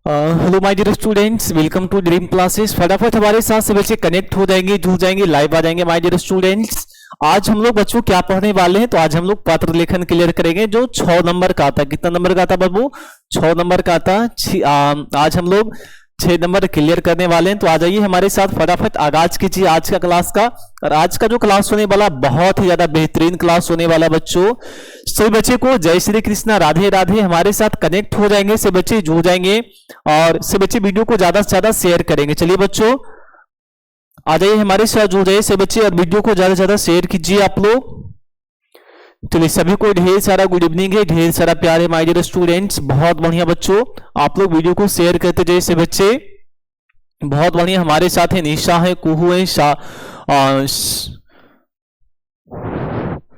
Hello my dear students, welcome to dream classes. फटाफट हमारे साथ से बच्चे कनेक्ट हो जाएंगे, जुड़ जाएंगे, लाइव आ जाएंगे। माय डियर स्टूडेंट्स, आज हम लोग बच्चों क्या पढ़ने वाले हैं? तो आज हम लोग पत्र लेखन क्लियर करेंगे जो 6 नंबर का आता। कितना नंबर का आता बाबू? 6 नंबर का आता। आज हम लोग 6 नंबर क्लियर करने वाले हैं। तो आ जाइए हमारे साथ, फटाफट आगाज कीजिए आज का क्लास का। और आज का जो क्लास होने वाला बहुत ही ज्यादा बेहतरीन क्लास होने वाला बच्चों। सभी बच्चे को जय श्री कृष्णा, राधे राधे। हमारे साथ कनेक्ट हो जाएंगे, से बच्चे जुड़ जाएंगे और से बच्चे वीडियो को ज्यादा से ज्यादा शेयर करेंगे। चलिए बच्चों आ जाइए हमारे साथ, जुड़ जाइए से बच्चे और वीडियो को ज्यादा से ज्यादा शेयर कीजिए आप लोग। चलिए सभी को ढेर सारा गुड इवनिंग है, ढेर सारा प्यार है माय डियर स्टूडेंट्स। बहुत बढ़िया बच्चों, आप लोग वीडियो को शेयर करते जाइए से बच्चे। बहुत बढ़िया, हमारे साथ है निशा है, कुहू है,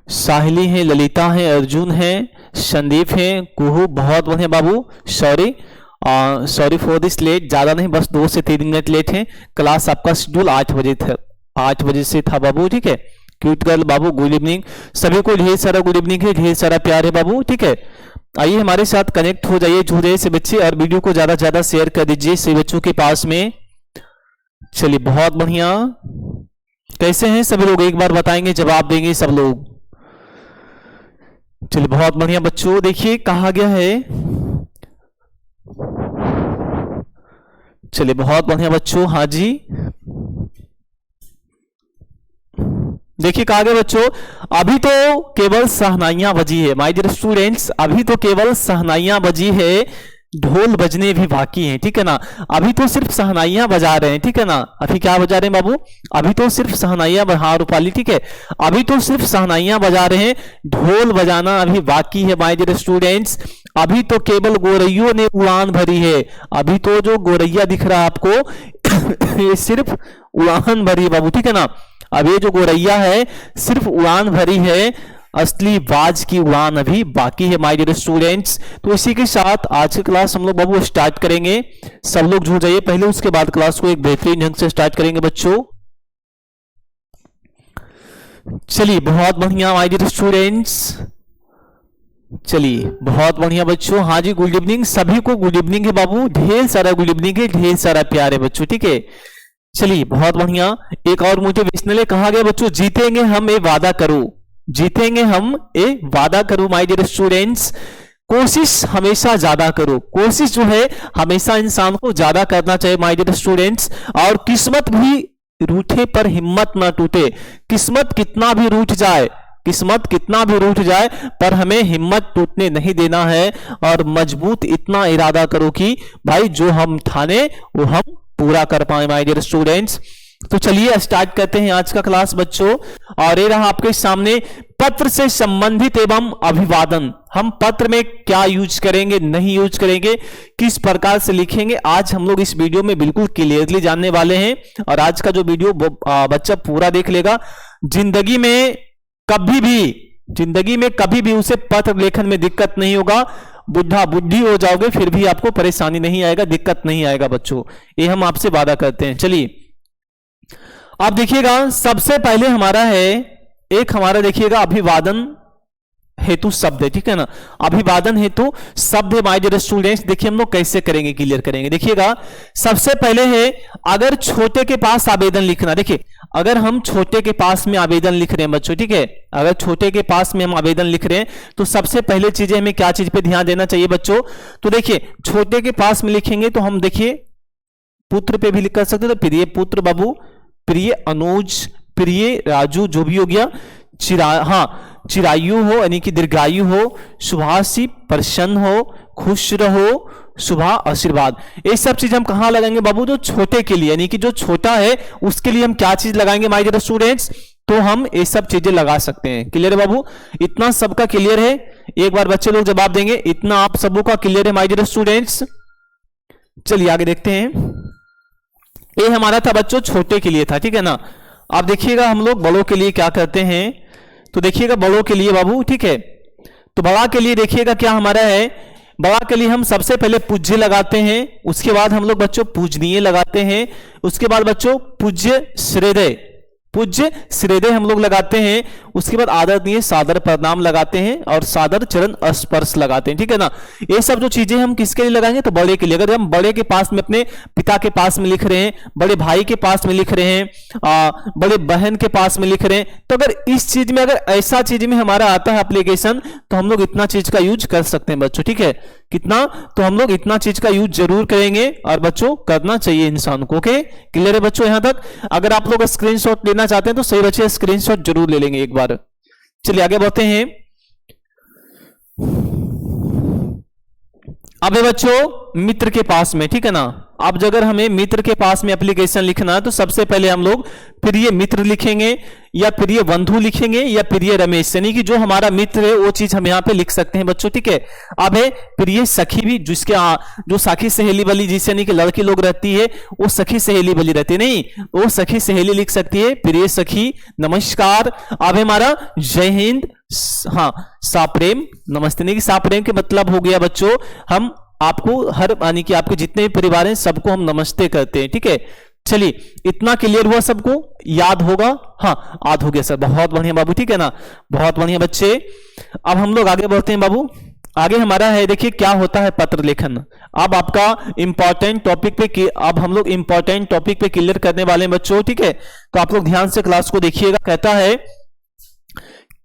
साहिली है, ललिता है, अर्जुन है, संदीप है, कुहू। बहुत बढ़िया बाबू, सॉरी फॉर दिस लेट। ज्यादा नहीं, बस 2 से 3 मिनट लेट है। क्लास आपका शेड्यूल 8 बजे था, 8 बजे से था बाबू, ठीक है। क्यूट गर्ल बाबू, गुड इवनिंग। सभी को ढेर सारा गुड इवनिंग है, ढेर सारा प्यार है बाबू, ठीक है। आइए हमारे साथ कनेक्ट हो जाइए, जुड़े से बच्चे और वीडियो को ज्यादा से ज्यादा शेयर कर दीजिए से बच्चों के पास में। चलिए बहुत बढ़िया, कैसे हैं सभी लोग? एक बार बताएंगे, जवाब देंगे सब लोग। चलिए बहुत बढ़िया बच्चों, देखिए कहा गया है। चलिए बहुत बढ़िया बच्चों, हाँ जी देखिए कहा गया बच्चों, अभी तो केवल शहनाइयां बजी है। माय डियर स्टूडेंट्स, अभी तो केवल शहनाइयां बजी है, ढोल बजने भी बाकी हैं, ठीक है ना। अभी तो सिर्फ शहनाइयां बजा रहे हैं, ठीक है ना। अभी क्या बजा रहे हैं बाबू? अभी तो सिर्फ शहनाइयां, हाँ रूपाली, ठीक है। अभी तो सिर्फ शहनाइयां बजा रहे हैं, ढोल बजाना अभी बाकी है माय डियर स्टूडेंट्स। अभी तो केवल गोरैयों ने उड़ान भरी है। अभी तो जो गोरैया दिख रहा है आपको ये सिर्फ उड़ान भरी है बाबू, ठीक है ना। अब ये जो गोरैया है सिर्फ उड़ान भरी है, असली बाज की उड़ान अभी बाकी है माय डियर स्टूडेंट्स। तो इसी के साथ आज की क्लास हम लोग बाबू स्टार्ट करेंगे। सब लोग जुड़ जाइए पहले, उसके बाद क्लास को एक बेहतरीन ढंग से स्टार्ट करेंगे बच्चों। चलिए बहुत बढ़िया माय डियर स्टूडेंट्स, चलिए बहुत बढ़िया बच्चों। हाँ जी गुड इवनिंग, सभी को गुड इवनिंग है बाबू, ढेर सारा गुड इवनिंग है, ढेर सारा प्यार है बच्चों, ठीक है। चलिए बहुत बढ़िया, एक और मोटिवेशनल कहा गया बच्चों, जीतेंगे हम ये वादा करो, जीतेंगे हम ये वादा करो माय डियर स्टूडेंट्स। कोशिश हमेशा ज्यादा करो, कोशिश जो है हमेशा इंसान को ज्यादा करना चाहिए माय डियर स्टूडेंट्स। और किस्मत भी रूठे पर हिम्मत ना टूटे। किस्मत कितना भी रूठ जाए, किस्मत कितना भी रूठ जाए, पर हमें हिम्मत टूटने नहीं देना है। और मजबूत इतना इरादा करो कि भाई जो हम ठाने वो हम पूरा कर पाए माय डियर स्टूडेंट्स। तो चलिए स्टार्ट करते हैं आज का क्लास बच्चों। और ये रहा आपके सामने पत्र से संबंधित एवं अभिवादन। हम पत्र में क्या यूज करेंगे, नहीं यूज करेंगे, किस प्रकार से लिखेंगे, आज हम लोग इस वीडियो में बिल्कुल क्लियरली जानने वाले हैं। और आज का जो वीडियो बच्चा पूरा देख लेगा, जिंदगी में कभी भी उसे पत्र लेखन में दिक्कत नहीं होगा। बुद्धि हो जाओगे फिर भी आपको परेशानी नहीं आएगा, दिक्कत नहीं आएगा बच्चों, ये हम आपसे वादा करते हैं। चलिए आप देखिएगा, सबसे पहले हमारा है एक, हमारा देखिएगा अभिवादन हेतु शब्द है, ठीक है ना। अभिवादन हेतु शब्द है माय डियर स्टूडेंट्स। देखिए हम लोग कैसे करेंगे, क्लियर करेंगे। देखिएगा सबसे पहले है, अगर छोटे के पास आवेदन लिखना। देखिए अगर हम छोटे के पास में आवेदन लिख रहे हैं बच्चों, ठीक है, अगर छोटे के पास में हम आवेदन लिख रहे हैं तो सबसे पहले चीजें हमें क्या चीज पे ध्यान देना चाहिए बच्चों? तो देखिए छोटे के पास में लिखेंगे तो हम देखिए पुत्र पे भी लिख कर सकते, तो प्रिय पुत्र बाबू, प्रिय अनुज, प्रिय राजू, जो भी हो गया। चिरायु हो यानी कि दीर्घायु हो, शुभासी प्रसन्न हो, खुश रहो, शुभा आशीर्वाद। ये सब चीज हम कहां लगाएंगे बाबू? जो छोटे के लिए, यानी कि जो छोटा है उसके लिए हम क्या चीज लगाएंगे माय डियर स्टूडेंट्स? तो हम ये सब चीजें लगा सकते हैं। क्लियर है बाबू? इतना सबका क्लियर है? एक बार बच्चे लोग जवाब देंगे, इतना आप सबों का क्लियर है माय डियर स्टूडेंट्स? चलिए आगे देखते हैं। ये हमारा था बच्चों छोटे के लिए था, ठीक है ना। अब देखिएगा हम लोग बड़ों के लिए क्या करते हैं। तो देखिएगा बड़ों के लिए बाबू, ठीक है, तो बड़ा के लिए देखिएगा क्या हमारा है। बड़ा के लिए हम सबसे पहले पूज्य लगाते हैं, उसके बाद हम लोग बच्चों पूजनीय लगाते हैं, उसके बाद बच्चों पूज्य श्रेय, पूज्य श्रीदय हम लोग लगाते हैं, उसके बाद आदरणीय सादर प्रणाम लगाते हैं और सादर चरण स्पर्श लगाते हैं, ठीक है ना। ये सब जो चीजें हम किसके लिए लगाएंगे, तो बड़े के लिए। अगर हम बड़े के पास में अपने पिता के पास में लिख रहे हैं, बड़े भाई के पास में लिख रहे हैं, बड़े बहन के पास में लिख रहे हैं, तो अगर इस चीज में, अगर ऐसा चीज में हमारा आता है एप्लीकेशन, तो हम लोग इतना चीज का यूज कर सकते हैं बच्चों, ठीक है। कितना, तो हम लोग इतना चीज का यूज जरूर करेंगे और बच्चों करना चाहिए इंसान को। ओके, क्लियर है बच्चों यहां तक। अगर आप लोग स्क्रीनशॉट लेना चाहते हैं तो सही बच्चे स्क्रीनशॉट जरूर ले लेंगे एक बार। चलिए आगे बढ़ते हैं। अब है बच्चों मित्र के पास में, ठीक है ना। अब अगर हमें मित्र के पास में एप्लीकेशन लिखना है तो सबसे पहले हम लोग प्रिय मित्र लिखेंगे या प्रिय बंधु लिखेंगे या प्रिय रमेश, यानी कि जो हमारा मित्र है वो चीज हम यहाँ पे लिख सकते हैं बच्चों, ठीक है। अब है प्रिय सखी भी, जिसके जो सखी सहेली वाली, जिससे यानी कि लड़की लोग रहती है वो सखी सहेली वाली रहती है, नहीं वो सखी सहेली लिख सकती है, प्रिय सखी नमस्कार। अब है हमारा जय हिंद, हाँ साप्रेम नमस्ते, नहीं कि साप्रेम के मतलब हो गया बच्चों हम आपको हर, यानी कि आपके जितने भी परिवार हैं सबको हम नमस्ते करते हैं, ठीक है। चलिए इतना क्लियर हुआ, सबको याद होगा, हाँ याद हो गया सर, बहुत बढ़िया बाबू, ठीक है ना, बहुत बढ़िया बच्चे। अब हम लोग आगे बढ़ते हैं बाबू। आगे हमारा है, देखिए क्या होता है पत्र लेखन। अब आपका इंपॉर्टेंट टॉपिक पे, अब हम लोग इंपॉर्टेंट टॉपिक पे क्लियर करने वाले हैं बच्चों, ठीक है। तो आप लोग ध्यान से क्लास को देखिएगा। कहता है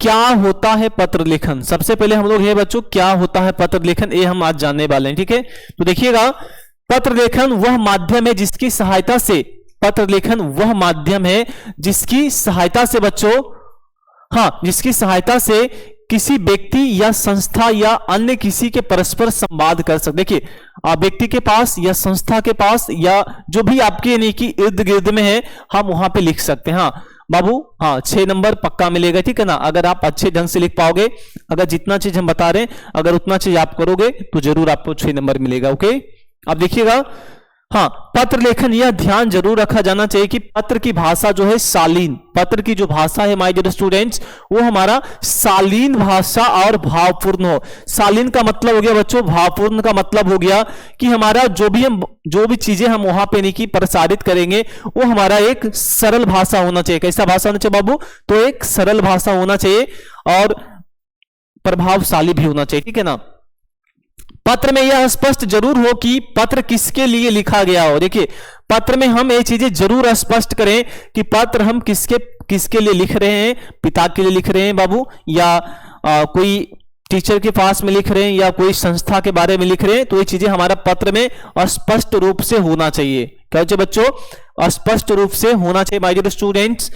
क्या होता है पत्र लेखन। सबसे पहले हम लोग ये बच्चों क्या होता है पत्र लेखन, ये हम आज जानने वाले हैं, ठीक है। तो देखिएगा, पत्र लेखन वह माध्यम है जिसकी सहायता से, पत्र लेखन वह माध्यम है जिसकी सहायता से बच्चों, हाँ जिसकी सहायता से किसी व्यक्ति या संस्था या अन्य किसी के परस्पर संवाद कर सकते। देखिए व्यक्ति के पास या संस्था के पास या जो भी आपके यानी कि इर्द गिर्द में है, हम वहां पे लिख सकते हैं। हाँ बाबू, हाँ 6 नंबर पक्का मिलेगा, ठीक है ना। अगर आप अच्छे ढंग से लिख पाओगे, अगर जितना चीज हम बता रहे हैं अगर उतना चीज आप करोगे तो जरूर आपको 6 नंबर मिलेगा। ओके, अब देखिएगा, हाँ पत्र लेखन, यह ध्यान जरूर रखा जाना चाहिए कि पत्र की भाषा जो है शालीन, पत्र की जो भाषा है माय डियर स्टूडेंट्स वो हमारा शालीन भाषा और भावपूर्ण हो। शालीन का मतलब हो गया बच्चों भावपूर्ण का मतलब हो गया कि हमारा जो भी चीजें हम वहां पे नहीं की प्रसारित करेंगे वो हमारा एक सरल भाषा होना चाहिए। कैसा भाषा होना चाहिए बाबू, तो एक सरल भाषा होना चाहिए और प्रभावशाली भी होना चाहिए, ठीक है ना। पत्र में यह स्पष्ट जरूर हो कि पत्र किसके लिए लिखा गया हो। देखिए पत्र में हम ये चीजें जरूर स्पष्ट करें कि पत्र हम किसके लिए लिख रहे हैं, पिता के लिए लिख रहे हैं बाबू, या कोई टीचर के पास में लिख रहे हैं, या कोई संस्था के बारे में लिख रहे हैं, तो ये चीजें हमारा पत्र में स्पष्ट रूप से होना चाहिए। क्या चाहिए बच्चों, स्पष्ट रूप से होना चाहिए माय डियर स्टूडेंट्स।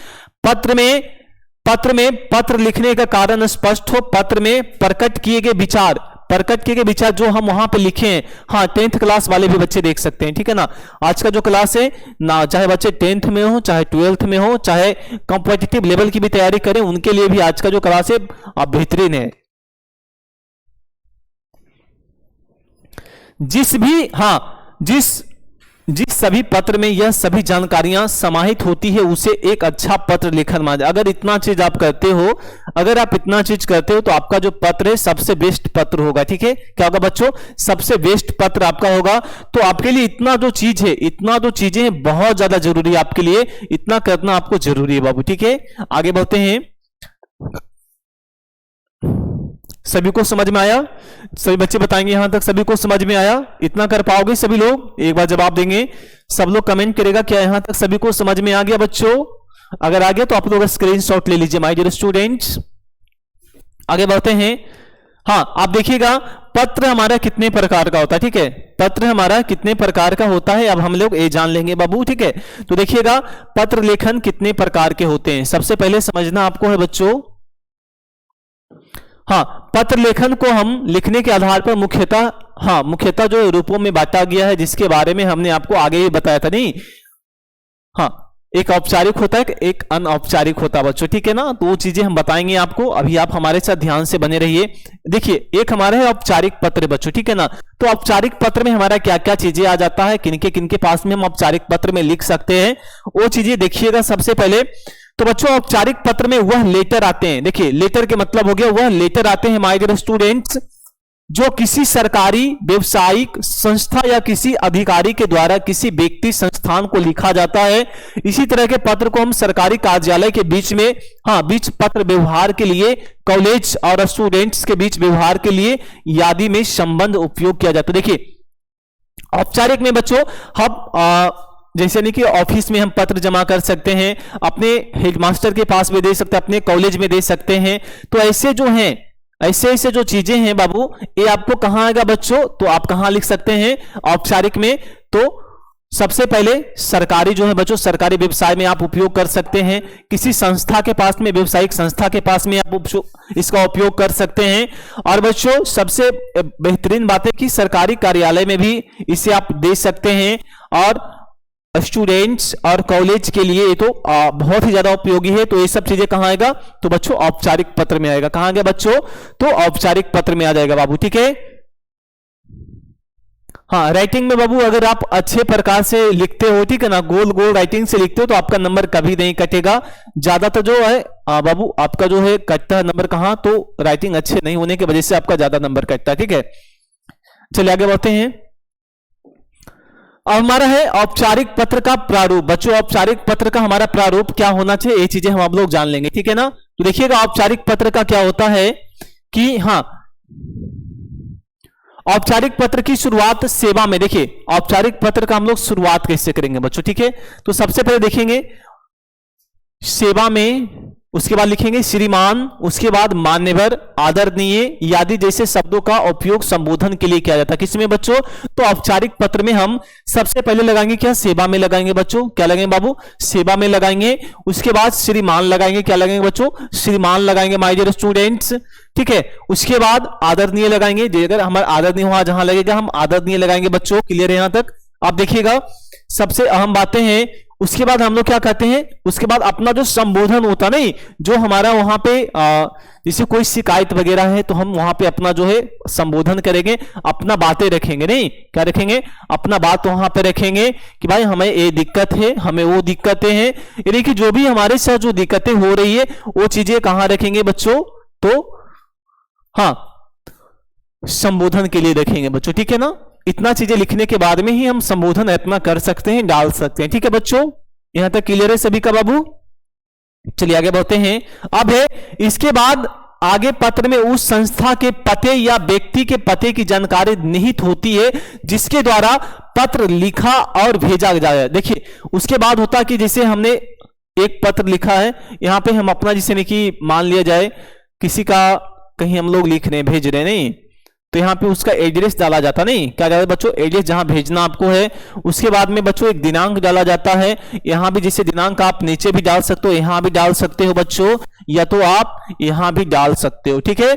पत्र में पत्र लिखने का कारण स्पष्ट हो, पत्र में प्रकट किए गए विचार जो हम वहां पे लिखे हैं, हाँ 10th क्लास वाले भी बच्चे देख सकते हैं, ठीक है ना। आज का जो क्लास है ना, चाहे बच्चे 10th में हो, चाहे 12th में हो, चाहे कॉम्पिटिटिव लेवल की भी तैयारी करें, उनके लिए भी आज का जो क्लास है बेहतरीन है। जिस सभी पत्र में यह सभी जानकारियां समाहित होती है उसे एक अच्छा पत्र लेखन माना। अगर इतना चीज आप करते हो, तो आपका जो पत्र है सबसे बेस्ट पत्र होगा, ठीक है। क्या होगा बच्चों, सबसे बेस्ट पत्र आपका होगा। तो आपके लिए इतना जो चीजें हैं बहुत ज्यादा जरूरी है आपके लिए, इतना करना आपको जरूरी है बाबू, ठीक है। आगे बढ़ते हैं। सभी को समझ में आया? सभी बच्चे बताएंगे यहां तक सभी को समझ में आया? इतना कर पाओगे सभी लोग? एक बार जवाब देंगे, सब लोग कमेंट करेगा क्या यहां तक सभी को समझ में आ गया बच्चों? अगर आ गया तो आप लोग स्क्रीनशॉट ले लीजिए माय डियर स्टूडेंट्स। आगे बढ़ते हैं। हाँ आप देखिएगा पत्र हमारा कितने प्रकार का होता है, ठीक है। पत्र हमारा कितने प्रकार का होता है अब हम लोग ये जान लेंगे बाबू, ठीक है। तो देखिएगा पत्र लेखन कितने प्रकार के होते हैं। सबसे पहले समझना आपको है बच्चों, हाँ पत्र लेखन को हम लिखने के आधार पर मुख्यतः जो रूपों में बांटा गया है, जिसके बारे में हमने आपको आगे ही बताया था, नहीं हाँ एक औपचारिक होता है, एक अनौपचारिक होता है बच्चों, ठीक है ना। तो वो चीजें हम बताएंगे आपको, अभी आप हमारे साथ ध्यान से बने रहिए। देखिए एक हमारा है औपचारिक पत्र बच्चों, ठीक है ना। तो औपचारिक पत्र में हमारा क्या क्या चीजें आ जाता है, किनके पास में हम औपचारिक पत्र में लिख सकते हैं, वो चीजें देखिएगा। सबसे पहले तो बच्चों औपचारिक पत्र में वह लेटर आते हैं। देखिए लेटर के मतलब हो गया वह लेटर आते हैं माय डियर स्टूडेंट्स, जो किसी सरकारी व्यवसायिक संस्था या किसी अधिकारी के द्वारा किसी व्यक्ति संस्थान को लिखा जाता है। इसी तरह के पत्र को हम सरकारी कार्यालय के बीच में, बीच पत्र व्यवहार के लिए, कॉलेज और स्टूडेंट्स के बीच व्यवहार के लिए यादि में संबंध उपयोग किया जाता है। देखिए औपचारिक में बच्चों हम जैसे नहीं कि ऑफिस में हम पत्र जमा कर सकते हैं, अपने हेडमास्टर के पास भी दे सकते हैं, अपने कॉलेज में दे सकते हैं। तो ऐसे जो हैं, ऐसे जो चीजें हैं बाबू, ये आपको कहां आएगा बच्चों, तो आप कहां लिख सकते हैं औपचारिक में। तो सबसे पहले सरकारी जो है बच्चों, सरकारी व्यवसाय में आप उपयोग कर सकते हैं। किसी संस्था के पास में, व्यवसायिक संस्था के पास में आप इसका उपयोग कर सकते हैं। और बच्चों सबसे बेहतरीन बात है कि सरकारी कार्यालय में भी इसे आप दे सकते हैं। और स्टूडेंट्स और कॉलेज के लिए ये तो बहुत ही ज्यादा उपयोगी है। तो ये सब चीजें कहां आएगा, तो बच्चों औपचारिक पत्र में आएगा। कहां आ गया बच्चों, तो औपचारिक पत्र में आ जाएगा बाबू, ठीक है। हाँ, राइटिंग में बाबू अगर आप अच्छे प्रकार से लिखते हो, ठीक है ना, गोल गोल राइटिंग से लिखते हो तो आपका नंबर कभी नहीं कटेगा। ज्यादातर जो है बाबू आपका जो है कटता है नंबर कहां, तो राइटिंग अच्छे नहीं होने की वजह से आपका ज्यादा नंबर कटता है, ठीक है। चलिए आगे बढ़ते हैं। अब हमारा है औपचारिक पत्र का प्रारूप। बच्चों औपचारिक पत्र का हमारा प्रारूप क्या होना चाहिए, ये चीजें हम आप लोग जान लेंगे, ठीक है ना। तो देखिएगा औपचारिक पत्र का क्या होता है कि औपचारिक पत्र की शुरुआत सेवा में। देखिए औपचारिक पत्र का हम लोग शुरुआत कैसे करेंगे बच्चों, ठीक है। तो सबसे पहले देखेंगे सेवा में, उसके बाद लिखेंगे श्रीमान, उसके बाद मान्यवर, आदरणीय आदि जैसे शब्दों का उपयोग संबोधन के लिए किया जाता है। किसमें बच्चों, तो औपचारिक पत्र में हम सबसे पहले लगाएंगे क्या, सेवा में लगाएंगे बच्चों। क्या लगाएंगे बाबू, सेवा में लगाएंगे। उसके बाद श्रीमान लगाएंगे। क्या लगाएंगे बच्चों, श्रीमान लगाएंगे, माय डियर स्टूडेंट्स, ठीक है। उसके बाद आदरणीय लगाएंगे। अगर हमारा आदरणीय वहां जहां लगेगा हम आदरणीय लगाएंगे बच्चों। क्लियर है यहां तक, आप देखिएगा सबसे अहम बातें हैं। उसके बाद हम लोग क्या कहते हैं, उसके बाद अपना जो संबोधन होता नहीं, जो हमारा वहां पे जैसे कोई शिकायत वगैरह है तो हम वहां पे अपना जो है संबोधन करेंगे, अपना बातें रखेंगे। नहीं, क्या रखेंगे, अपना बात वहां पे रखेंगे कि भाई हमें ये दिक्कत है, हमें वो दिक्कतें हैं, यानी कि जो भी हमारे साथ जो दिक्कतें हो रही है वो चीजें कहां रखेंगे बच्चों, तो संबोधन के लिए रखेंगे बच्चों, ठीक है ना। इतना चीजें लिखने के बाद में ही हम संबोधन अपना कर सकते हैं, डाल सकते हैं, ठीक है बच्चों। यहां तक क्लियर है सभी का बाबू। चलिए आगे बढ़ते हैं। अब है इसके बाद आगे पत्र में उस संस्था के पते या व्यक्ति के पते की जानकारी निहित होती है जिसके द्वारा पत्र लिखा और भेजा जाए। देखिए उसके बाद होता है कि जैसे हमने एक पत्र लिखा है, यहां पे हम अपना जैसे नहीं कि मान लिया जाए किसी का कहीं हम लोग लिख रहे हैं, भेज रहे हैं, नहीं तो यहाँ पे उसका एड्रेस डाला जाता, नहीं क्या जाता है बच्चों, एड्रेस जहां भेजना आपको है। उसके बाद में बच्चों एक दिनांक डाला जाता है। यहाँ भी जैसे दिनांक आप नीचे भी डाल सकते हो, यहाँ भी डाल सकते हो बच्चों, या तो आप यहाँ भी डाल सकते हो, ठीक है।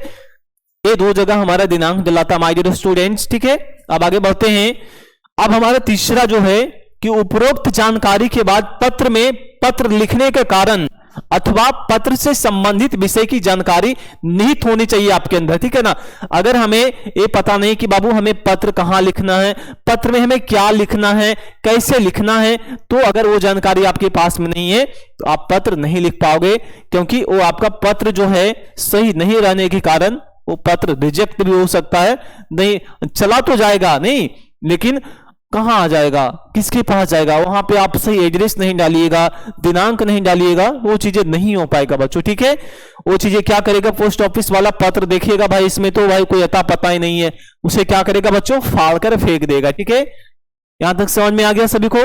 ये दो जगह हमारा दिनांक डलाता माय डियर स्टूडेंट्स, ठीक है। अब आगे बढ़ते हैं। अब हमारा तीसरा जो है कि उपरोक्त जानकारी के बाद पत्र में पत्र लिखने के कारण अथवा पत्र से संबंधित विषय की जानकारी निहित होनी चाहिए आपके अंदर, ठीक है ना। अगर हमें ये पता नहीं कि बाबू हमें पत्र कहां लिखना है, पत्र में हमें क्या लिखना है, कैसे लिखना है, तो अगर वो जानकारी आपके पास में नहीं है तो आप पत्र नहीं लिख पाओगे, क्योंकि वो आपका पत्र जो है सही नहीं रहने के कारण वो पत्र रिजेक्ट भी हो सकता है। नहीं चला तो जाएगा नहीं, लेकिन कहां आ जाएगा, किसके पास जाएगा, वहां पे आप सही एड्रेस नहीं डालिएगा, दिनांक नहीं डालिएगा, वो चीजें नहीं हो पाएगा बच्चों, ठीक है। वो चीजें क्या करेगा, पोस्ट ऑफिस वाला पत्र देखेगा भाई इसमें तो भाई कोई अता पता ही नहीं है, उसे क्या करेगा बच्चों, फाड़ कर फेंक देगा, ठीक है। यहां तक समझ में आ गया सभी को,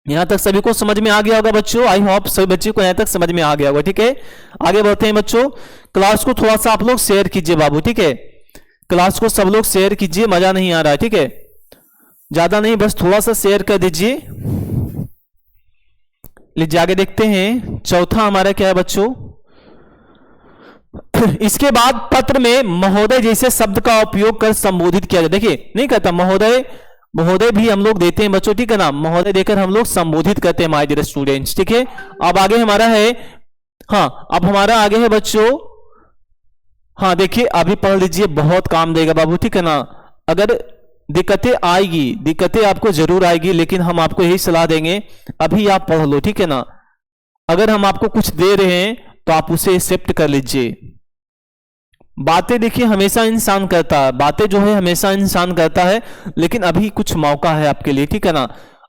यहां तक सभी को समझ में आ गया होगा बच्चों। आई होप सभी बच्चों को यहां तक समझ में आ गया होगा, ठीक है। आगे बढ़ते हैं बच्चों। क्लास को थोड़ा सा आप लोग शेयर कीजिए बाबू, ठीक है। क्लास को सब लोग शेयर कीजिए, मजा नहीं आ रहा है, ठीक है। ज्यादा नहीं, बस थोड़ा सा शेयर कर दीजिए। लीजिए आगे देखते हैं। चौथा हमारा क्या है बच्चों, इसके बाद पत्र में महोदय जैसे शब्द का उपयोग कर संबोधित किया जाए। देखिए नहीं कहता महोदय, महोदय भी हम लोग देते हैं बच्चों, ठीक है ना, महोदय देकर हम लोग संबोधित करते हैं माय डियर स्टूडेंट्स, ठीक है। अब आगे हमारा है, अब हमारा आगे है बच्चों, देखिए अभी पढ़ लीजिए, बहुत काम देगा बाबू, ठीक है ना। अगर दिक्कतें आएगी, दिक्कतें आपको जरूर आएगी, लेकिन हम आपको यही सलाह देंगे अभी आप पढ़ लो, ठीक है ना। अगर हम आपको कुछ दे रहे हैं तो आप उसे एक्सेप्ट कर लीजिए, बातें देखिए हमेशा इंसान करता है, बातें जो है हमेशा इंसान करता है, लेकिन अभी कुछ मौका है आपके लिए, ठीक है ना।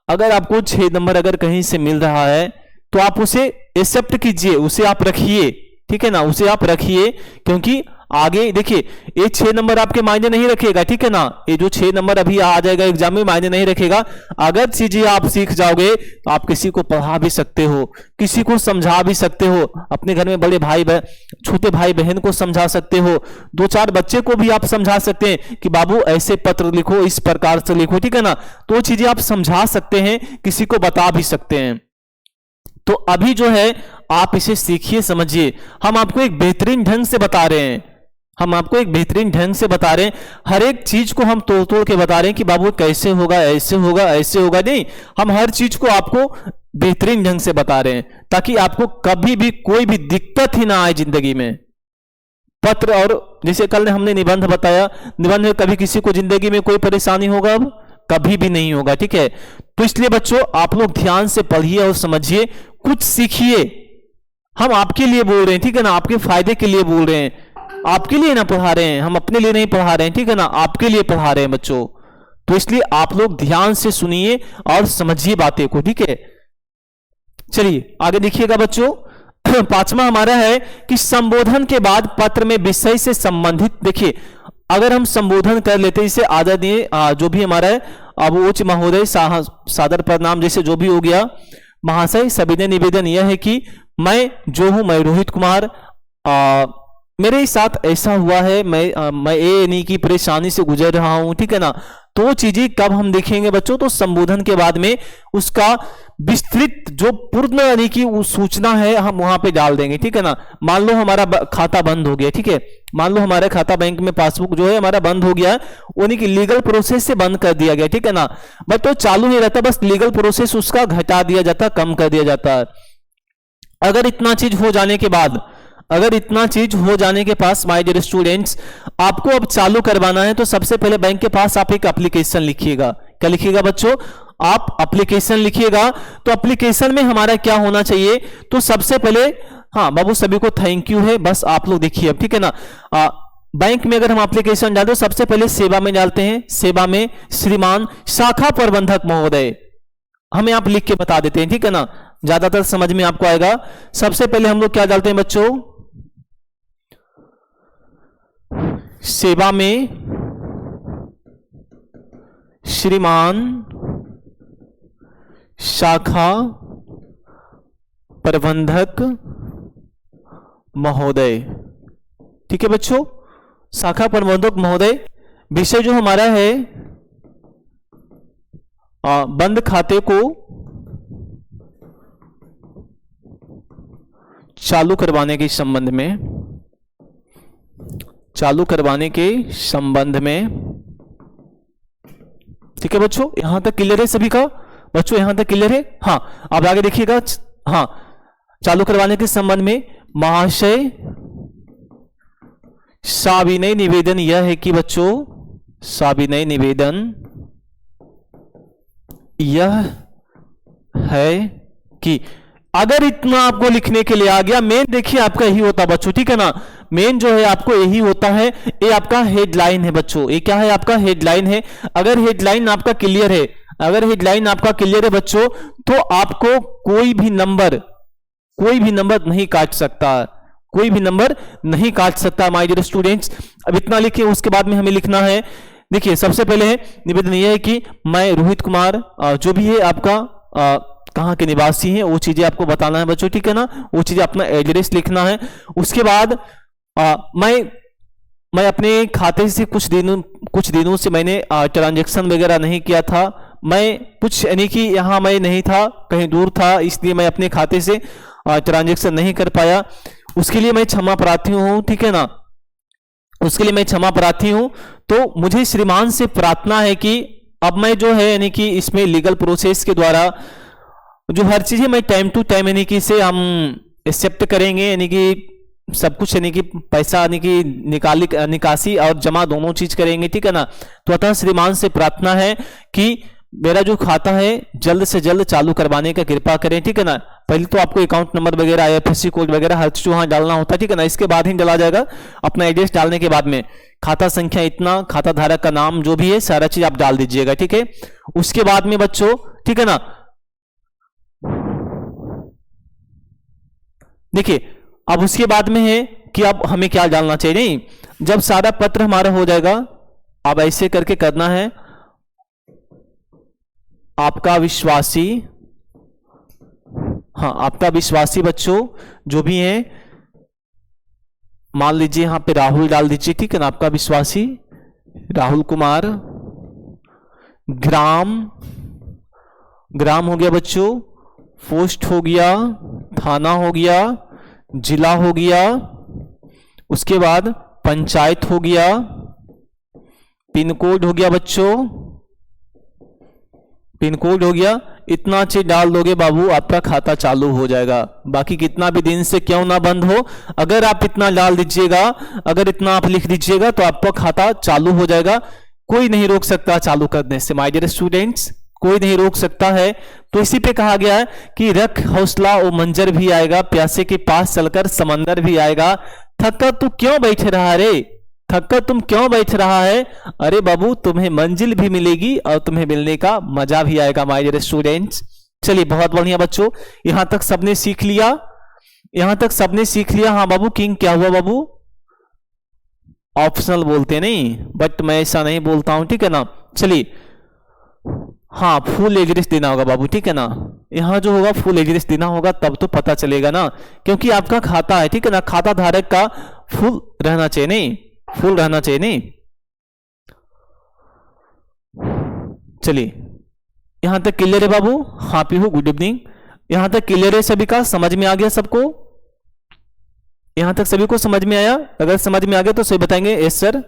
अगर आपको 6 नंबर अगर कहीं से मिल रहा है तो आप उसे एक्सेप्ट कीजिए, उसे आप रखिए, ठीक है ना, उसे आप रखिए, क्योंकि आगे देखिए ये 6 नंबर आपके मायने नहीं रखेगा, ठीक है ना। ये जो 6 नंबर अभी आ जाएगा एग्जाम में मायने नहीं रखेगा। अगर चीजें आप सीख जाओगे तो आप किसी को पढ़ा भी सकते हो, किसी को समझा भी सकते हो, अपने घर में बड़े भाई छोटे भाई बहन को समझा सकते हो, 2-4 बच्चे को भी आप समझा सकते हैं कि बाबू ऐसे पत्र लिखो, इस प्रकार से लिखो, ठीक है ना। तो चीजें आप समझा सकते हैं, किसी को बता भी सकते हैं। तो अभी जो है आप इसे सीखिए, समझिए। हम आपको एक बेहतरीन ढंग से बता रहे हैं, हम आपको एक बेहतरीन ढंग से बता रहे हैं, हर एक चीज को हम तोड़ तोड़ के बता रहे हैं कि बाबू कैसे होगा, ऐसे होगा, ऐसे होगा, नहीं, हम हर चीज को आपको बेहतरीन ढंग से बता रहे हैं, ताकि आपको कभी भी कोई भी दिक्कत ही ना आए जिंदगी में। पत्र और जैसे कल हमने निबंध बताया, निबंध में कभी किसी को जिंदगी में कोई परेशानी होगा, अब कभी भी नहीं होगा, ठीक है। तो इसलिए बच्चों आप लोग ध्यान से पढ़िए और समझिए, कुछ सीखिए। हम आपके लिए बोल रहे हैं, ठीक है ना, आपके फायदे के लिए बोल रहे हैं, आपके लिए ना पढ़ा रहे हैं, हम अपने लिए नहीं पढ़ा रहे हैं, ठीक है ना, आपके लिए पढ़ा रहे हैं बच्चों। तो इसलिए आप लोग ध्यान से सुनिए और समझिए बातें को, ठीक है। चलिए आगे देखिएगा बच्चों। 5वां हमारा है कि संबोधन के बाद पत्र में विषय से संबंधित, देखिए अगर हम संबोधन कर लेते हैं, इसे आदरणीय जो भी हमारा है, अब उच्च महोदय, सादर प्रणाम, जैसे जो भी हो गया, महाशय, सविनय निवेदन यह है कि मैं जो हूं, मैं रोहित कुमार, मेरे साथ ऐसा हुआ है, मैं ये यानी कि परेशानी से गुजर रहा हूं, ठीक है ना। तो चीजें कब हम देखेंगे बच्चों, तो संबोधन के बाद में उसका विस्तृत जो पूर्ण यानी कि सूचना है हम वहां पे डाल देंगे, ठीक है ना। मान लो हमारा खाता बंद हो गया, ठीक है, मान लो हमारा खाता बैंक में पासबुक जो है हमारा बंद हो गया, यानी कि लीगल प्रोसेस से बंद कर दिया गया, ठीक है ना, बट तो चालू नहीं रहता, बस लीगल प्रोसेस उसका घटा दिया जाता, कम कर दिया जाता है। अगर इतना चीज हो जाने के बाद, अगर इतना चीज हो जाने के पास माय डियर स्टूडेंट्स, आपको अब चालू करवाना है, तो सबसे पहले बैंक के पास आप एक एप्लीकेशन लिखिएगा। क्या लिखिएगा बच्चों, आप एप्लीकेशन लिखिएगा। तो एप्लीकेशन में हमारा क्या होना चाहिए, तो सबसे पहले, हाँ बाबू सभी को थैंक यू है, बस आप लोग देखिए अब, ठीक है ना। बैंक में अगर हम एप्लीकेशन डालते, सबसे पहले सेवा में डालते हैं, सेवा में श्रीमान शाखा प्रबंधक महोदय, हमें आप लिख के बता देते हैं, ठीक है ना, ज्यादातर समझ में आपको आएगा। सबसे पहले हम लोग क्या डालते हैं बच्चों, सेवा में श्रीमान शाखा प्रबंधक महोदय, ठीक है बच्चों, शाखा प्रबंधक महोदय। विषय जो हमारा है बंद खाते को चालू करवाने के संबंध में, चालू करवाने के संबंध में, ठीक है बच्चों, यहां तक क्लियर है सभी का बच्चों, यहां तक क्लियर है। हाँ अब आगे देखिएगा, हाँ चालू करवाने के संबंध में महाशय साविनय निवेदन यह है कि बच्चों, साविनय निवेदन यह है कि, अगर इतना आपको लिखने के लिए आ गया, मेन देखिए आपका यही होता बच्चों, ठीक है ना, मेन जो है आपको यही होता है, ये आपका हेडलाइन है बच्चों, ये क्या है आपका हेडलाइन है। अगर हेडलाइन आपका क्लियर है, अगर हेडलाइन आपका क्लियर है बच्चों, तो आपको कोई भी नंबर नहीं काट सकता, कोई भी नंबर नहीं काट सकता माय डियर स्टूडेंट्स। अब इतना लिखिए, उसके बाद में हमें लिखना है, देखिए सबसे पहले है निवेदन यह है कि मैं रोहित कुमार, जो भी है आपका कहाँ के निवासी हैं वो चीजें आपको बताना है बच्चों, ठीक है ना, वो चीजें अपना एड्रेस लिखना है। उसके बाद मैं अपने खाते से कुछ दिनों से मैंने ट्रांजैक्शन वगैरह नहीं किया था, मैं कुछ यानी कि यहाँ मैं नहीं था, कहीं दूर था, इसलिए मैं अपने खाते से ट्रांजैक्शन नहीं कर पाया, उसके लिए मैं क्षमा प्रार्थी हूँ, ठीक है ना, उसके लिए मैं क्षमा प्रार्थी हूँ। तो मुझे श्रीमान से प्रार्थना है कि अब मैं जो है यानी कि इसमें लीगल प्रोसेस के द्वारा जो हर चीजें मैं टाइम टू टाइम यानी कि से हम एक्सेप्ट करेंगे, यानी कि सब कुछ यानी कि पैसा यानी कि निकासी और जमा दोनों चीज करेंगे, ठीक है ना। तो अतः श्रीमान से प्रार्थना है कि मेरा जो खाता है जल्द से जल्द चालू करवाने का कृपा करें, ठीक है ना। पहले तो आपको अकाउंट नंबर वगैरह, IFSC कोड वगैरह हर चीज वहां डालना होता है, ठीक है ना। इसके बाद ही डाला जाएगा। अपना एड्रेस डालने के बाद में खाता संख्या इतना, खाता धारक का नाम जो भी है सारा चीज आप डाल दीजिएगा, ठीक है। उसके बाद में बच्चों, ठीक है ना, देखिए अब उसके बाद में है कि अब हमें क्या डालना चाहिए। नहीं, जब सारा पत्र हमारा हो जाएगा, अब ऐसे करके करना है, आपका विश्वासी, हाँ आपका विश्वासी बच्चों जो भी है, मान लीजिए यहां पे राहुल डाल दीजिए, ठीक है ना। आपका विश्वासी राहुल कुमार, ग्राम हो गया बच्चों, पोस्ट हो गया, थाना हो गया, जिला हो गया, उसके बाद पंचायत हो गया, पिन कोड हो गया बच्चों, पिन कोड हो गया। इतना चीज डाल दोगे बाबू, आपका खाता चालू हो जाएगा। बाकी कितना भी दिन से क्यों ना बंद हो, अगर आप इतना डाल दीजिएगा, अगर इतना आप लिख दीजिएगा तो आपका खाता चालू हो जाएगा। कोई नहीं रोक सकता चालू करने से माय डियर स्टूडेंट्स, कोई नहीं रोक सकता है। तो इसी पे कहा गया है कि रख हौसला ओ मंजर भी आएगा, प्यासे के पास चलकर समंदर भी आएगा। थका तू क्यों बैठे रहा रे, थका तुम क्यों बैठ रहा है, अरे बाबू तुम्हें मंजिल भी मिलेगी और तुम्हें मिलने का मजा भी आएगा माय डियर स्टूडेंट्स। चलिए बहुत बढ़िया बच्चों, यहां तक सबने सीख लिया, यहां तक सबने सीख लिया। हाँ बाबू, किंग क्या हुआ बाबू, ऑप्शनल बोलते नहीं, बट मैं ऐसा नहीं बोलता हूं, ठीक है ना। चलिए हाँ, फुल एड्रेस देना होगा बाबू, ठीक है ना। यहां जो होगा फुल एड्रेस देना होगा, तब तो पता चलेगा ना, क्योंकि आपका खाता है, ठीक है ना। खाता धारक का फुल रहना चाहिए, नहीं फुल रहना चाहिए, नहीं। चलिए यहां तक क्लियर है बाबू, हाँ पीहू गुड इवनिंग। यहां तक क्लियर है सभी का, समझ में आ गया सबको, यहां तक सभी को समझ में आया। अगर समझ में आ गया तो सही बताएंगे यस सर।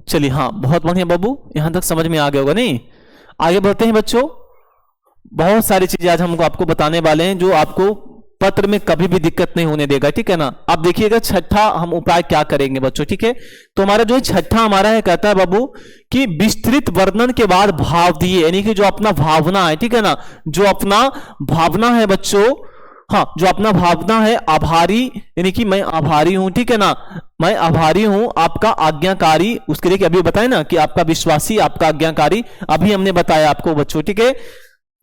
चलिए हाँ बहुत बढ़िया बाबू, यहां तक समझ में आ गया होगा, नहीं। आगे बढ़ते हैं बच्चों, बहुत सारी चीजें आज हमको आपको बताने वाले हैं जो आपको पत्र में कभी भी दिक्कत नहीं होने देगा, ठीक है ना। आप देखिएगा छठा हम उपाय क्या करेंगे बच्चों, ठीक है। तो हमारा जो छठा हमारा है, कहता है बाबू कि विस्तृत वर्णन के बाद भाव दिए, यानी कि जो अपना भावना है, ठीक है ना, जो अपना भावना है बच्चों, हाँ जो अपना भावना है, आभारी यानी कि मैं आभारी हूं, ठीक है ना, मैं आभारी हूं, आपका आज्ञाकारी, उसके लिए अभी बताया ना कि आपका विश्वासी, आपका आज्ञाकारी, अभी हमने बताया आपको बच्चों, ठीक है।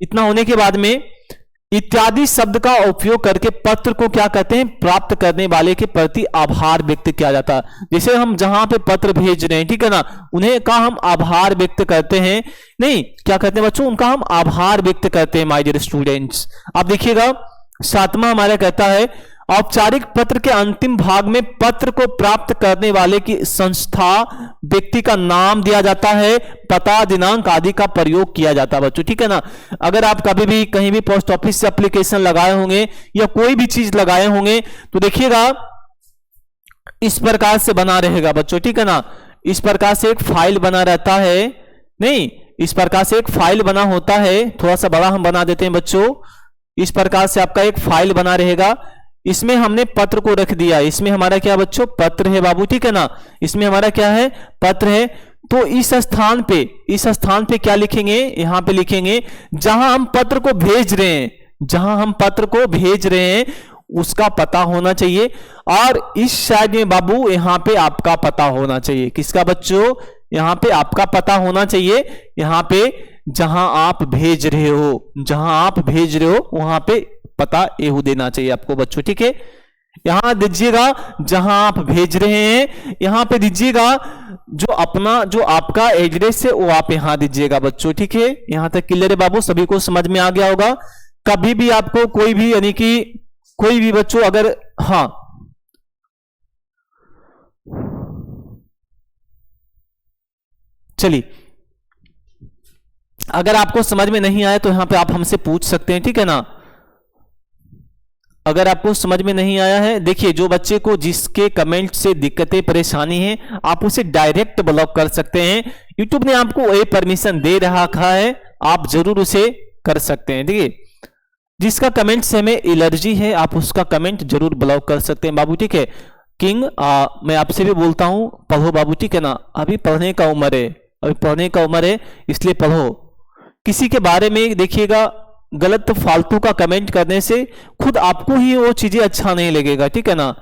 इतना होने के बाद में इत्यादि शब्द का उपयोग करके पत्र को क्या कहते हैं, प्राप्त करने वाले के प्रति आभार व्यक्त किया जाता है। जैसे हम जहां पे पत्र भेज रहे हैं, ठीक है ना, उन्हें का हम आभार व्यक्त करते हैं, नहीं क्या कहते हैं बच्चों, उनका हम आभार व्यक्त करते हैं माय डियर स्टूडेंट्स। आप देखिएगा सातवां हमारा कहता है औपचारिक पत्र के अंतिम भाग में पत्र को प्राप्त करने वाले की संस्था, व्यक्ति का नाम दिया जाता है, पता, दिनांक आदि का प्रयोग किया जाता है बच्चों, ठीक है ना। अगर आप कभी भी कहीं भी पोस्ट ऑफिस से एप्लीकेशन लगाए होंगे या कोई भी चीज लगाए होंगे तो देखिएगा इस प्रकार से बना रहेगा बच्चों, ठीक है ना। इस प्रकार से एक फाइल बना रहता है, नहीं इस प्रकार से एक फाइल बना होता है, थोड़ा सा बड़ा हम बना देते हैं बच्चों। इस प्रकार से आपका एक फाइल बना रहेगा, इसमें हमने पत्र को रख दिया, इसमें हमारा क्या बच्चों, पत्र है बाबू, ठीक है ना। इसमें हमारा क्या है, पत्र है। तो इस स्थान पे क्या लिखेंगे, यहां पे लिखेंगे जहां हम पत्र को भेज रहे हैं, जहां हम पत्र को भेज रहे हैं उसका पता होना चाहिए। और इस साइड में बाबू यहां पे आपका पता होना चाहिए, किसका बच्चों, यहां पे आपका पता होना चाहिए। यहां पे जहां आप भेज रहे हो, जहां आप भेज रहे हो वहां पे पता एहू देना चाहिए आपको बच्चों, ठीक है। यहां दीजिएगा जहां आप भेज रहे हैं, यहां पे दीजिएगा जो आपका एड्रेस है वो आप यहां दीजिएगा बच्चों, ठीक है। यहां तक क्लियर है बाबू, सभी को समझ में आ गया होगा। कभी भी आपको कोई भी यानी कि कोई भी बच्चों अगर, हाँ चलिए अगर आपको समझ में नहीं आया तो यहां पे आप हमसे पूछ सकते हैं, ठीक है ना। अगर आपको समझ में नहीं आया है, देखिए जो बच्चे को जिसके कमेंट से दिक्कतें परेशानी है आप उसे डायरेक्ट ब्लॉक कर सकते हैं। यूट्यूब ने आपको ये परमिशन दे रखा है, आप जरूर उसे कर सकते हैं, ठीक है। जिसका कमेंट से हमें एलर्जी है आप उसका कमेंट जरूर ब्लॉक कर सकते हैं बाबू, ठीक है। किंग मैं आपसे भी बोलता हूं पढ़ो बाबू, ठीक है ना। अभी पढ़ने का उम्र है, अभी पढ़ने का उम्र है, इसलिए पढ़ो। किसी के बारे में देखिएगा गलत फालतू का कमेंट करने से खुद आपको ही वो चीजें अच्छा नहीं लगेगा, ठीक है ना।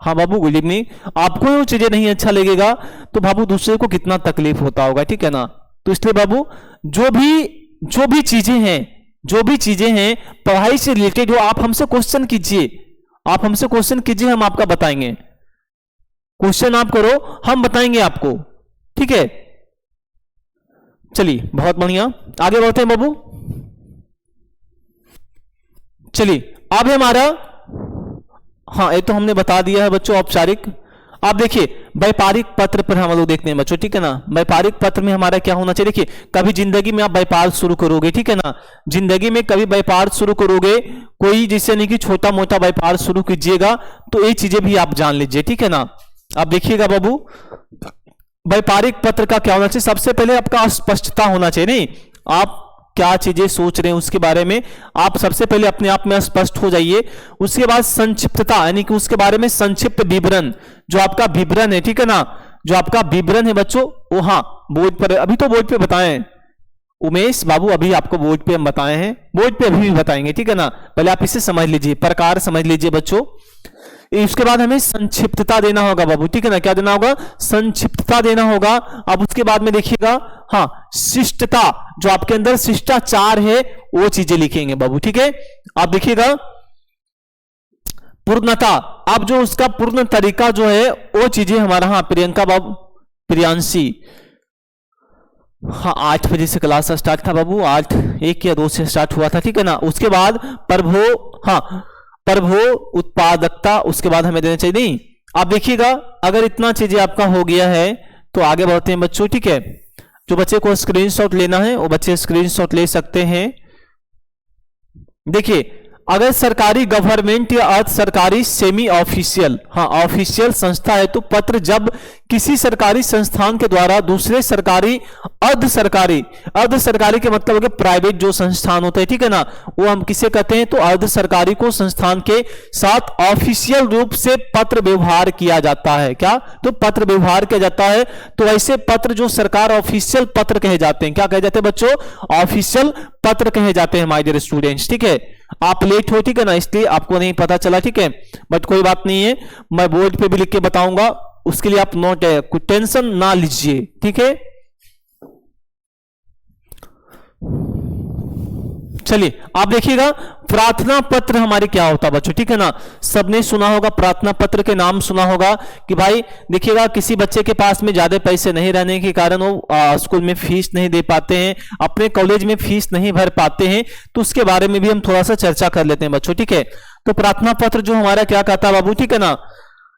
हाँ बाबू गुड इवनिंग। आपको वो चीजें नहीं अच्छा लगेगा तो बाबू दूसरे को कितना तकलीफ होता होगा, ठीक है ना। तो इसलिए बाबू जो भी चीजें हैं पढ़ाई से रिलेटेड हो, आप हमसे क्वेश्चन कीजिए, आप हमसे क्वेश्चन कीजिए, हम आपका बताएंगे। क्वेश्चन आप करो, हम बताएंगे आपको, ठीक है। चलिए बहुत बढ़िया, आगे बढ़ते हैं बाबू। चलिए अब हमारा, हाँ ये तो हमने बता दिया है बच्चों औपचारिक। आप देखिए व्यापारिक पत्र पर हम लोग देखते हैं बच्चों, ठीक है ना। व्यापारिक पत्र में हमारा क्या होना चाहिए, देखिए कभी जिंदगी में आप व्यापार शुरू करोगे, ठीक है ना, जिंदगी में कभी व्यापार शुरू करोगे, कोई जैसे नहीं कि छोटा मोटा व्यापार शुरू कीजिएगा, तो ये चीजें भी आप जान लीजिए, ठीक है ना। आप देखिएगा बाबू व्यापारिक पत्र का क्या होना चाहिए, सबसे पहले आपका स्पष्टता होना चाहिए, नहीं आप क्या चीजें सोच रहे हैं उसके बारे में आप सबसे पहले अपने आप में स्पष्ट हो जाइए। उसके बाद संक्षिप्तता, यानी कि उसके बारे में संक्षिप्त विवरण, जो आपका विवरण है, ठीक है ना, जो आपका विवरण है बच्चों वो, हाँ बोर्ड पर, अभी तो बोर्ड पे बताएं उमेश बाबू, अभी आपको बोर्ड पे हम बताए हैं, बोर्ड पे अभी भी बताएंगे, ठीक है ना। पहले आप इसे समझ लीजिए, प्रकार समझ लीजिए बच्चों। इसके बाद हमें संक्षिप्तता देना होगा बाबू, ठीक है ना, क्या देना होगा, संक्षिप्तता देना होगा। अब उसके बाद में देखिएगा, हाँ शिष्टता, जो आपके अंदर शिष्टाचार है वो चीजें लिखेंगे बाबू, ठीक है। आप देखिएगा पूर्णता, अब जो उसका पूर्ण तरीका जो है वो चीजें हमारा, हाँ प्रियंका बाबू, प्रियांशी, हाँ 8 बजे से क्लास स्टार्ट था बाबू, 8:01 या 2 से स्टार्ट हुआ था, ठीक है ना। उसके बाद प्रभो, हाँ प्रभो उत्पादकता, उसके बाद हमें देना चाहिए, नहीं आप देखिएगा अगर इतना चीजें आपका हो गया है तो आगे बढ़ते हैं बच्चों, ठीक है। जो बच्चे को स्क्रीनशॉट लेना है वो बच्चे स्क्रीनशॉट ले सकते हैं। देखिए अगर सरकारी गवर्नमेंट या अर्ध सरकारी सेमी ऑफिशियल, हाँ ऑफिशियल संस्था है तो पत्र जब किसी सरकारी संस्थान के द्वारा दूसरे सरकारी, अर्ध सरकारी, अर्ध सरकारी के मतलब हो गया प्राइवेट जो संस्थान होता है, ठीक है ना, वो हम किसे कहते हैं, तो अर्ध सरकारी को संस्थान के साथ ऑफिशियल रूप से पत्र व्यवहार किया जाता है, क्या, तो पत्र व्यवहार किया जाता है। तो ऐसे पत्र जो सरकार ऑफिशियल पत्र कहे जाते हैं, क्या कहे जाते हैं बच्चों, ऑफिशियल पत्र कहे जाते हैं माय डियर स्टूडेंट्स, ठीक है। आप लेट हो, ठीक है ना, इसलिए आपको नहीं पता चला, ठीक है, बट कोई बात नहीं है, मैं बोर्ड पे भी लिख के बताऊंगा, उसके लिए आप नोट है, कोई टेंशन ना लीजिए, ठीक है। चलिए आप देखिएगा प्रार्थना पत्र हमारे क्या होता है बच्चों, ठीक है ना, सबने सुना होगा प्रार्थना पत्र के नाम सुना होगा कि भाई देखिएगा किसी बच्चे के पास में ज्यादा पैसे नहीं रहने के कारण वो स्कूल में फीस नहीं दे पाते हैं, अपने कॉलेज में फीस नहीं भर पाते हैं, तो उसके बारे में भी हम थोड़ा सा चर्चा कर लेते हैं बच्चों, ठीक है। तो प्रार्थना पत्र जो हमारा क्या कहता है बाबू, ठीक है ना,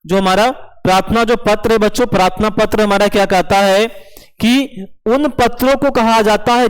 जो हमारा प्रार्थना जो पत्र है बच्चों, प्रार्थना पत्र हमारा क्या कहता है कि उन पत्रों को कहा जाता है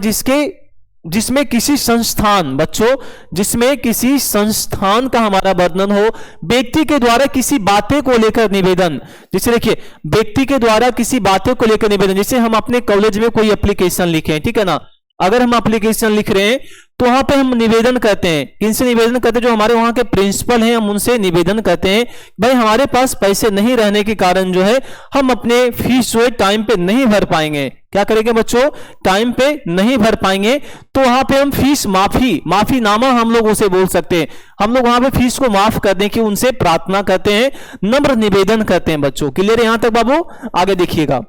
जिसमें किसी संस्थान, बच्चों जिसमें किसी संस्थान का हमारा वर्णन हो, व्यक्ति के द्वारा किसी बातें को लेकर निवेदन, जैसे देखिए व्यक्ति के द्वारा किसी बातें को लेकर निवेदन, जैसे हम अपने कॉलेज में कोई एप्लीकेशन लिखे हैं, ठीक है ना, अगर हम एप्लीकेशन लिख रहे हैं तो वहां पे हम निवेदन करते हैं, किनसे निवेदन करते हैं, जो हमारे वहां के प्रिंसिपल हैं, हम उनसे निवेदन करते हैं भाई हमारे पास पैसे नहीं रहने के कारण जो है हम अपने फीस जो है टाइम पे नहीं भर पाएंगे, क्या करेंगे बच्चों, टाइम पे नहीं भर पाएंगे, तो वहां पे हम फीस माफीनामा हम लोग उसे बोल सकते हैं, हम लोग वहां पे फीस को माफ करने की उनसे प्रार्थना करते हैं, नम्र निवेदन करते हैं बच्चों। क्लियर है यहां तक बाबू, आगे देखिएगा।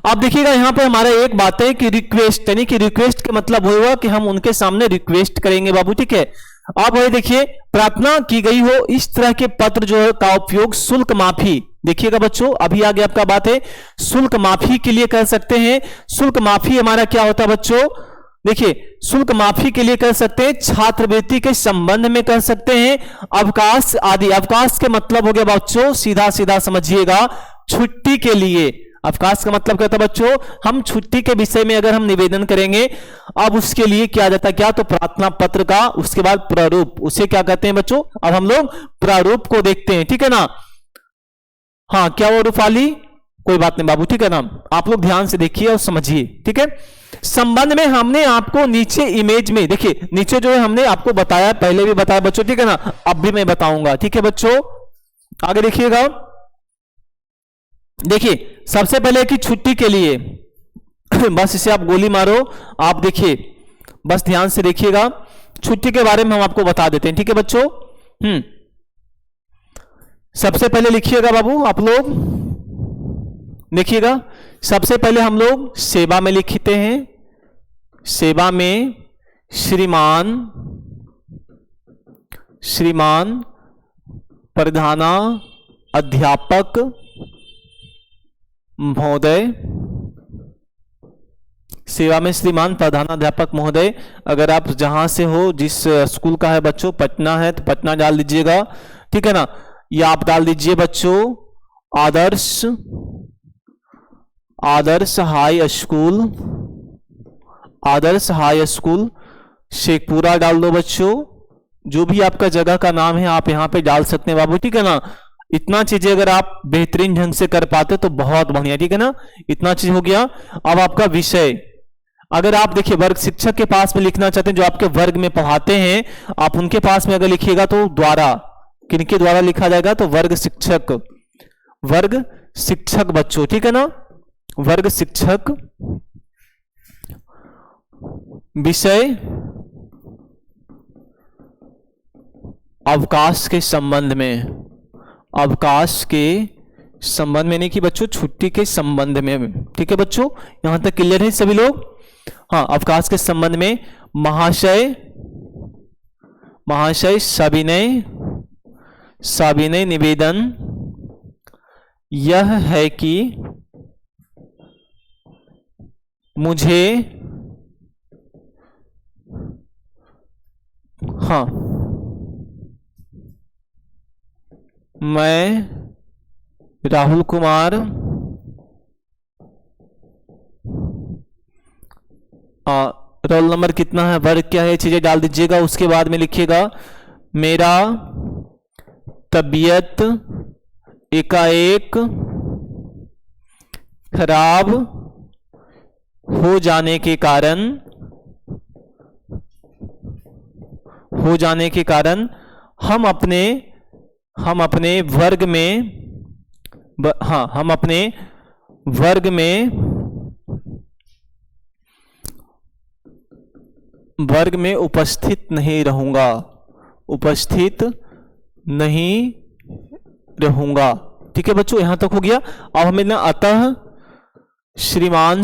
आप देखिएगा यहां पे हमारा एक बात है कि रिक्वेस्ट, यानी कि रिक्वेस्ट का मतलब हुआ कि हम उनके सामने रिक्वेस्ट करेंगे बाबू, ठीक है। आप वही देखिए प्रार्थना की गई हो इस तरह के पत्र जो है का उपयोग शुल्क माफी, देखिएगा बच्चों अभी आगे आपका बात है, शुल्क माफी के लिए कर सकते हैं। शुल्क माफी हमारा क्या होता है बच्चों, देखिए शुल्क माफी के लिए कर सकते हैं, छात्रवृत्ति के संबंध में कर सकते हैं, अवकाश आदि, अवकाश के मतलब हो गया बच्चों सीधा सीधा समझिएगा छुट्टी के लिए, अवकाश का मतलब क्या था बच्चों, हम छुट्टी के विषय में अगर हम निवेदन करेंगे, अब उसके लिए क्या जाता है, क्या तो प्रार्थना पत्र का, उसके बाद प्रारूप, उसे क्या कहते हैं बच्चों, अब हम लोग प्रारूप को देखते हैं, ठीक है ना। हाँ क्या वो रूपाली, कोई बात नहीं बाबू, ठीक है ना, आप लोग ध्यान से देखिए और समझिए, ठीक है। संबंध में हमने आपको नीचे इमेज में देखिए, नीचे जो है हमने आपको बताया, पहले भी बताया बच्चों, ठीक है ना, अब भी मैं बताऊंगा, ठीक है बच्चों, आगे देखिएगा। देखिए सबसे पहले कि छुट्टी के लिए बस इसे आप गोली मारो, आप देखिए बस ध्यान से देखिएगा, छुट्टी के बारे में हम आपको बता देते हैं, ठीक है बच्चों। सबसे पहले लिखिएगा बाबू, आप लोग देखिएगा, सबसे पहले हम लोग सेवा में लिखते हैं। सेवा में श्रीमान, श्रीमान प्रधाना अध्यापक महोदय, सेवा में श्रीमान प्रधानाध्यापक महोदय। अगर आप जहां से हो, जिस स्कूल का है बच्चों, पटना है तो पटना डाल दीजिएगा, ठीक है ना। या आप डाल दीजिए बच्चों आदर्श, आदर्श हाई स्कूल, आदर्श हाई स्कूल शेखपुरा डाल दो बच्चों। जो भी आपका जगह का नाम है आप यहां पे डाल सकते हैं बाबू, ठीक है ना। इतना चीजें अगर आप बेहतरीन ढंग से कर पाते तो बहुत बढ़िया, ठीक है ना। इतना चीज हो गया। अब आपका विषय, अगर आप देखिए वर्ग शिक्षक के पास में लिखना चाहते हैं, जो आपके वर्ग में पढ़ाते हैं, आप उनके पास में अगर लिखिएगा तो द्वारा, किनके द्वारा लिखा जाएगा, तो वर्ग शिक्षक, वर्ग शिक्षक बच्चों, ठीक है ना, वर्ग शिक्षक। विषय अवकाश के संबंध में, अवकाश के संबंध में, नहीं कि बच्चों छुट्टी के संबंध में, ठीक है बच्चों, यहां तक क्लियर है सभी लोग। हाँ, अवकाश के संबंध में महाशय, महाशय सविनय, सविनय निवेदन यह है कि मुझे, हाँ, मैं राहुल कुमार रोल नंबर कितना है, वर्ग क्या है, चीजें डाल दीजिएगा। उसके बाद में लिखिएगा मेरा तबीयत एकाएक खराब हो जाने के कारण, हो जाने के कारण हम अपने वर्ग में, हाँ, हम अपने वर्ग में उपस्थित नहीं रहूंगा, उपस्थित नहीं रहूंगा, ठीक है बच्चों, यहां तक हो गया। अब हमें ना अतः श्रीमान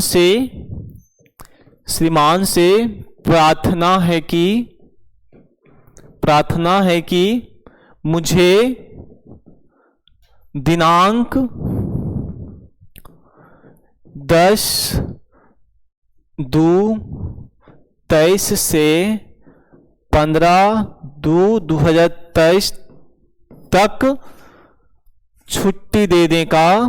से प्रार्थना है कि मुझे दिनांक 10/2/23 से 15/2/2023 तक छुट्टी देने का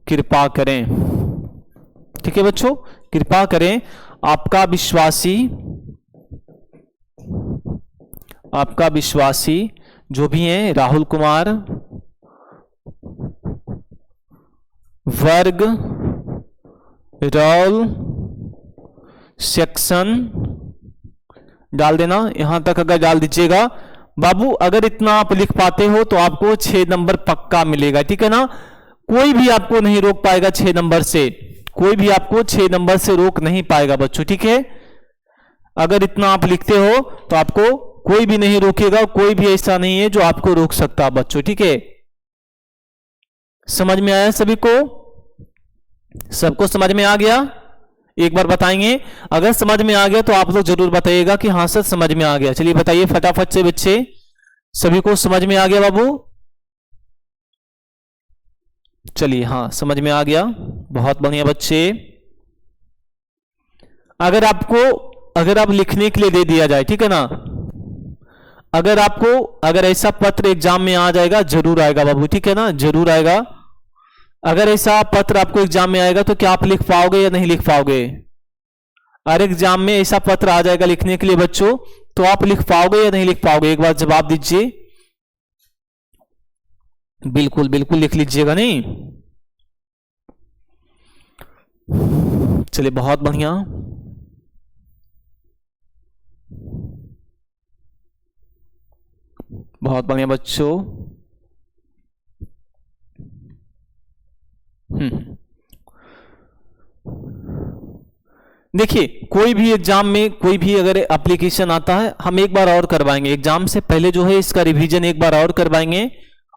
कृपा करें, ठीक है बच्चों, कृपा करें। आपका विश्वासी जो भी हैं, राहुल कुमार, वर्ग रोल सेक्शन डाल देना, यहां तक अगर डाल दीजिएगा बाबू। अगर इतना आप लिख पाते हो तो आपको 6 नंबर पक्का मिलेगा, ठीक है ना। कोई भी आपको नहीं रोक पाएगा 6 नंबर से, कोई भी आपको 6 नंबर से रोक नहीं पाएगा बच्चों, ठीक है। अगर इतना आप लिखते हो तो आपको कोई भी नहीं रोकेगा, कोई भी ऐसा नहीं है जो आपको रोक सकता बच्चों, ठीक है। समझ में आया सभी को? सबको समझ में आ गया? एक बार बताएंगे, अगर समझ में आ गया तो आप लोग जरूर बताइएगा कि हाँ सर समझ में आ गया। चलिए बताइए फटाफट से बच्चे, सभी को समझ में आ गया बाबू? चलिए हाँ समझ में आ गया, बहुत बढ़िया बच्चे। अगर आप लिखने के लिए दे दिया जाए, ठीक है ना, अगर ऐसा पत्र एग्जाम में आ जाएगा, जरूर आएगा बाबू, ठीक है ना, जरूर आएगा। अगर ऐसा पत्र आपको एग्जाम में आएगा तो क्या आप लिख पाओगे या नहीं लिख पाओगे? अगर एग्जाम में ऐसा पत्र आ जाएगा लिखने के लिए बच्चों, तो आप लिख पाओगे या नहीं लिख पाओगे? एक बार जवाब दीजिए। बिल्कुल बिल्कुल लिख लीजिएगा, नहीं? चलिए बहुत बढ़िया। बहुत बढ़िया बच्चों। देखिए कोई भी एग्जाम में कोई भी अगर एप्लीकेशन आता है हम एक बार और करवाएंगे, एग्जाम से पहले जो है इसका रिवीजन एक बार और करवाएंगे।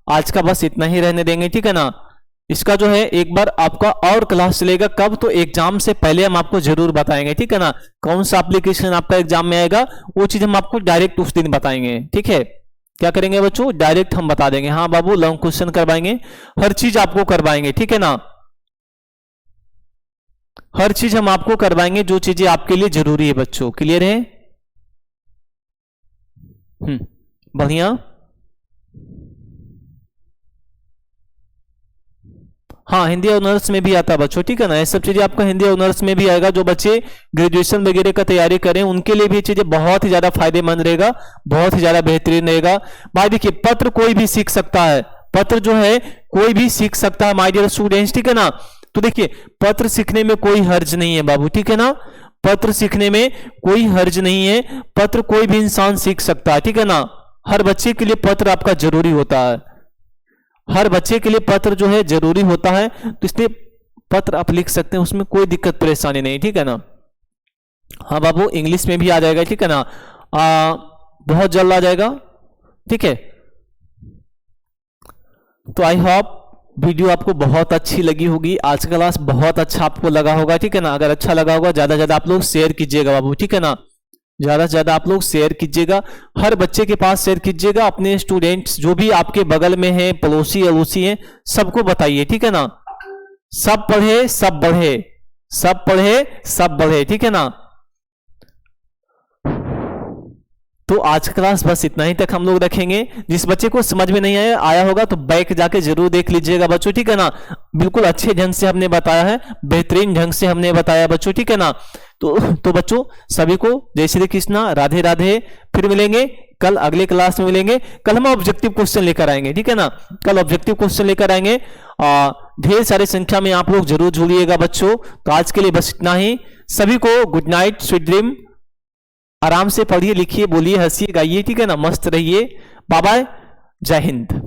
आज का बस इतना ही रहने देंगे, ठीक है ना। इसका जो है एक बार आपका और क्लास चलेगा, कब, तो एग्जाम से पहले हम आपको जरूर बताएंगे, ठीक है ना। कौन सा एप्लीकेशन आपका एग्जाम में आएगा वो चीज हम आपको डायरेक्ट उस दिन बताएंगे, ठीक है। क्या करेंगे बच्चों, डायरेक्ट हम बता देंगे। हाँ बाबू, लॉन्ग क्वेश्चन करवाएंगे, हर चीज आपको करवाएंगे, ठीक है ना। हर चीज हम आपको करवाएंगे जो चीजें आपके लिए जरूरी है बच्चों। क्लियर है? बढ़िया। हाँ, हिंदी ऑनर्स में भी आता है बच्चों, ठीक है ना। ये सब चीजें आपका हिंदी ऑनर्स में भी आएगा। जो बच्चे ग्रेजुएशन वगैरह का तैयारी करें उनके लिए भी चीजें बहुत ही ज्यादा फायदेमंद रहेगा, बहुत ही ज्यादा बेहतरीन रहेगा। भाई देखिए, पत्र कोई भी सीख सकता है, पत्र जो है कोई भी सीख सकता है माय डियर स्टूडेंट्स, ठीक है ना। तो देखिए पत्र सीखने में कोई हर्ज नहीं है बाबू, ठीक है ना। पत्र सीखने में कोई हर्ज नहीं है, पत्र कोई भी इंसान सीख सकता है, ठीक है ना। हर बच्चे के लिए पत्र आपका जरूरी होता है, हर बच्चे के लिए पत्र जो है जरूरी होता है, तो इसलिए पत्र आप लिख सकते हैं, उसमें कोई दिक्कत परेशानी नहीं, ठीक है ना। हाँ बाबू, इंग्लिश में भी आ जाएगा, ठीक है ना, बहुत जल्द आ जाएगा, ठीक है। तो आई होप वीडियो आपको बहुत अच्छी लगी होगी, आज का क्लास बहुत अच्छा आपको लगा होगा, ठीक है ना। अगर अच्छा लगा होगा ज्यादा से ज्यादा आप लोग शेयर कीजिएगा बाबू, ठीक है ना। ज्यादा से ज्यादा आप लोग शेयर कीजिएगा, हर बच्चे के पास शेयर कीजिएगा, अपने स्टूडेंट्स जो भी आपके बगल में हैं, पड़ोसी अड़ोसी हैं, सबको बताइए, ठीक है ना। सब पढ़े सब बढ़े, सब पढ़े सब बढ़े, ठीक है ना। तो आज का क्लास बस इतना ही तक हम लोग रखेंगे। जिस बच्चे को समझ में नहीं आया होगा तो बैक जाके जरूर देख लीजिएगा बच्चों, ठीक है ना। बिल्कुल अच्छे ढंग से हमने बताया है, बेहतरीन ढंग से हमने बताया बच्चों, ठीक है ना। तो बच्चों सभी को जय श्री कृष्णा, राधे राधे। फिर मिलेंगे कल, अगले क्लास में मिलेंगे। कल हम ऑब्जेक्टिव क्वेश्चन लेकर आएंगे, ठीक है ना। कल ऑब्जेक्टिव क्वेश्चन लेकर आएंगे, ढेर सारी संख्या में आप लोग जरूर जुड़िएगा बच्चों। तो आज के लिए बस इतना ही। सभी को गुड नाइट, स्वीट ड्रीम। आराम से पढ़िए लिखिए, बोलिए, हंसिए, गाइए, ठीक है ना। मस्त रहिए। बाय बाय, जय हिंद।